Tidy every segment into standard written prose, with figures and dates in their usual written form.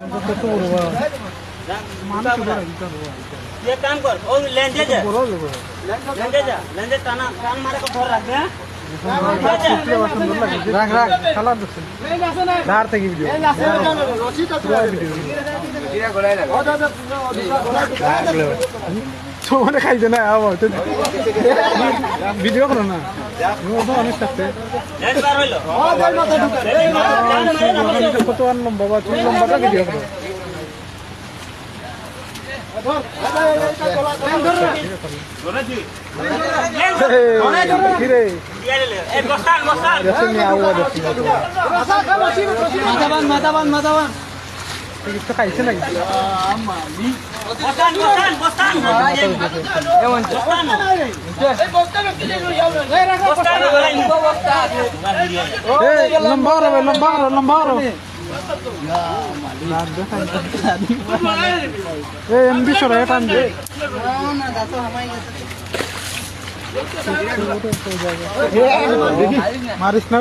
ये काम कर ओ लेंजे जा लेंजे जा लेंजे टाना कान मारे को धर रख दे রাখ রাখ খালা দিচ্ছেন ধার থেকে ভিডিও মানে খাইছে না আবার ভিডিও করো না অনেক থাকতে কত আর লম্বা বা তুমি লম্বাটা ভিডিও করো খাইছে নাকি লম্বা লম্বা লম্বা এমবি সরে টান দে মারিস না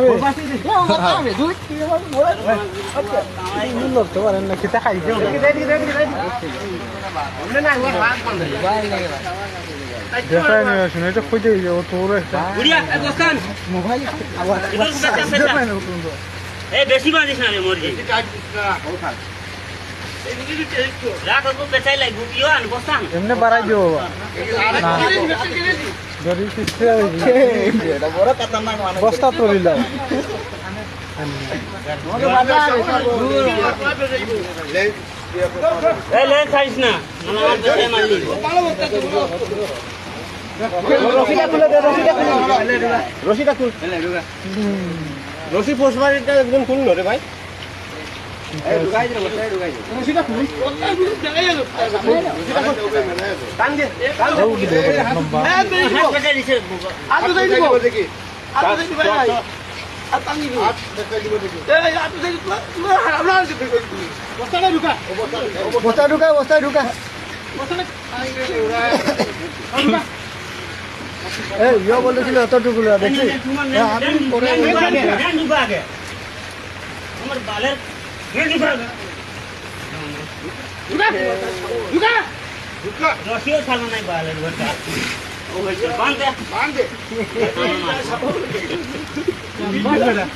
লড়তে পারেন না খেতে খাইছে এটা খুঁজে তোর মোবাইল বেশি বাজিস না রে মুরগি এমনি বাড়াই দিব বস্তা তুলিলাম রশিটা খুল রশি পোষমারিটা একদম খুল রে ভাই বস্তা ঢুকা বস্তা ঢুকা বলেছিল অতটুকু দেখি রশিও ছাড়বো নাই বালের ঘরটা বাঁধে চলে যাবে